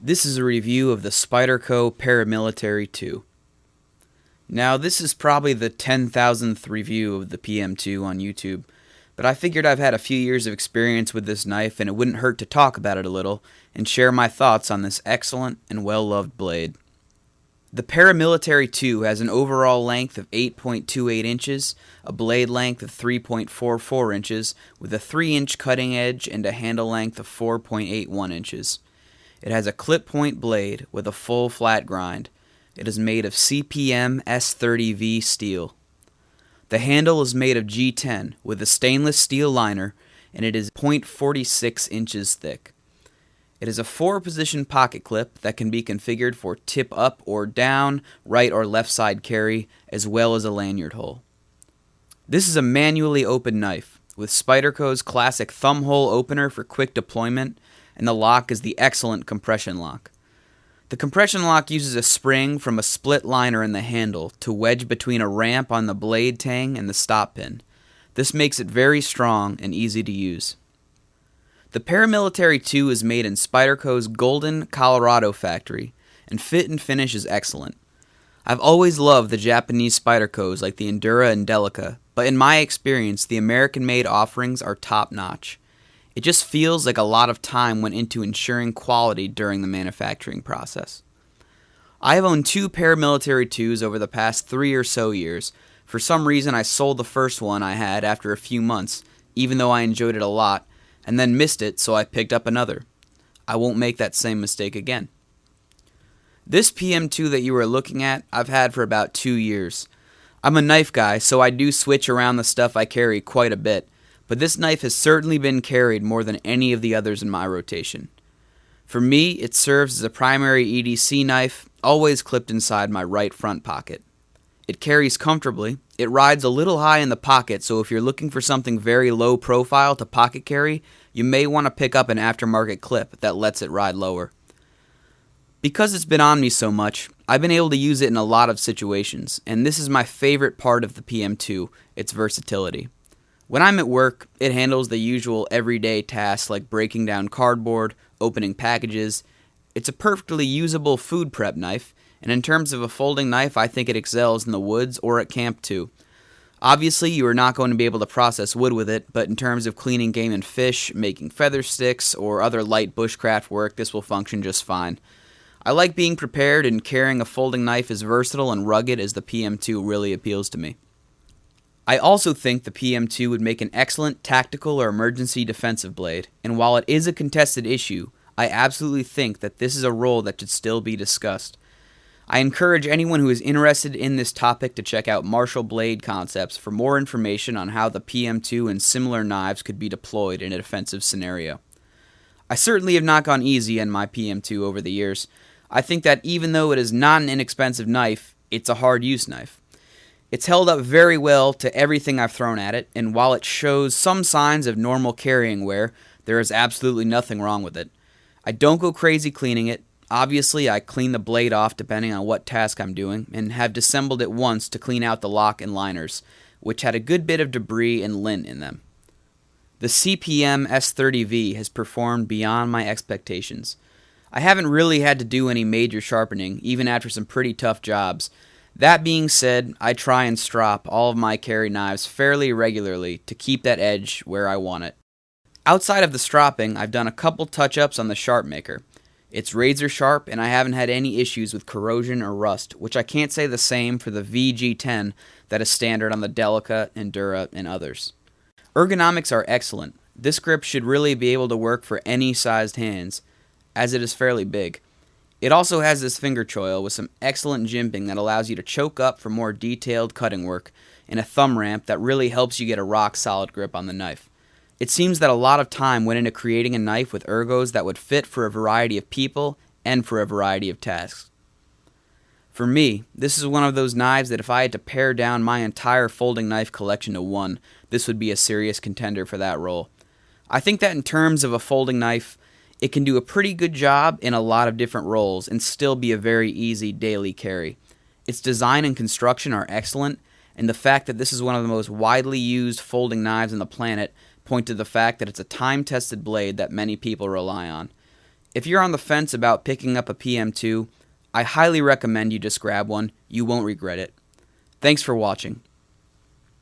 This is a review of the Spyderco Paramilitary 2. Now, this is probably the 10,000th review of the PM2 on YouTube, but I figured I've had a few years of experience with this knife and it wouldn't hurt to talk about it a little and share my thoughts on this excellent and well-loved blade. The Paramilitary 2 has an overall length of 8.28 inches, a blade length of 3.44 inches, with a 3-inch cutting edge and a handle length of 4.81 inches. It has a clip point blade with a full flat grind. It is made of CPM S30V steel. The handle is made of G10 with a stainless steel liner, and it is 0.46 inches thick. It is a 4-position pocket clip that can be configured for tip up or down, right or left side carry, as well as a lanyard hole. This is a manually open knife, with Spyderco's classic thumb hole opener for quick deployment, and the lock is the excellent compression lock. The compression lock uses a spring from a split liner in the handle to wedge between a ramp on the blade tang and the stop pin. This makes it very strong and easy to use. The Paramilitary 2 is made in Spyderco's Golden, Colorado factory, and fit and finish is excellent. I've always loved the Japanese Spydercos like the Endura and Delica, but in my experience, the American-made offerings are top-notch. It just feels like a lot of time went into ensuring quality during the manufacturing process. I have owned 2 Paramilitary 2s over the past 3 or so years. For some reason, I sold the first one I had after a few months, even though I enjoyed it a lot, and then missed it, so I picked up another. I won't make that same mistake again. This PM2 that you are looking at, I've had for about 2 years. I'm a knife guy, so I do switch around the stuff I carry quite a bit, but this knife has certainly been carried more than any of the others in my rotation. For me, it serves as a primary EDC knife, always clipped inside my right front pocket. It carries comfortably. It rides a little high in the pocket, so if you're looking for something very low profile to pocket carry, you may want to pick up an aftermarket clip that lets it ride lower. Because it's been on me so much, I've been able to use it in a lot of situations, and this is my favorite part of the PM2, its versatility. When I'm at work, it handles the usual everyday tasks like breaking down cardboard, opening packages. It's a perfectly usable food prep knife, and in terms of a folding knife, I think it excels in the woods or at camp too. Obviously, you are not going to be able to process wood with it, but in terms of cleaning game and fish, making feather sticks, or other light bushcraft work, this will function just fine. I like being prepared, and carrying a folding knife as versatile and rugged as the PM2 really appeals to me. I also think the PM2 would make an excellent tactical or emergency defensive blade, and while it is a contested issue, I absolutely think that this is a role that should still be discussed. I encourage anyone who is interested in this topic to check out Marshall Blade Concepts for more information on how the PM2 and similar knives could be deployed in a defensive scenario. I certainly have not gone easy on my PM2 over the years. I think that even though it is not an inexpensive knife, it's a hard-use knife. It's held up very well to everything I've thrown at it, and while it shows some signs of normal carrying wear, there is absolutely nothing wrong with it. I don't go crazy cleaning it. Obviously, I clean the blade off depending on what task I'm doing, and have disassembled it once to clean out the lock and liners, which had a good bit of debris and lint in them. The CPM S30V has performed beyond my expectations. I haven't really had to do any major sharpening, even after some pretty tough jobs. That being said, I try and strop all of my carry knives fairly regularly to keep that edge where I want it. Outside of the stropping, I've done a couple touch-ups on the sharp maker. It's razor sharp, and I haven't had any issues with corrosion or rust, which I can't say the same for the VG10 that is standard on the Delica, Endura, and others. Ergonomics are excellent. This grip should really be able to work for any sized hands, as it is fairly big. It also has this finger choil with some excellent jimping that allows you to choke up for more detailed cutting work, and a thumb ramp that really helps you get a rock-solid grip on the knife. It seems that a lot of time went into creating a knife with ergos that would fit for a variety of people and for a variety of tasks. For me, this is one of those knives that if I had to pare down my entire folding knife collection to one, this would be a serious contender for that role. I think that in terms of a folding knife, it can do a pretty good job in a lot of different roles and still be a very easy daily carry. Its design and construction are excellent, and the fact that this is one of the most widely used folding knives on the planet point to the fact that it's a time-tested blade that many people rely on. If you're on the fence about picking up a PM2, I highly recommend you just grab one. You won't regret it. Thanks for watching.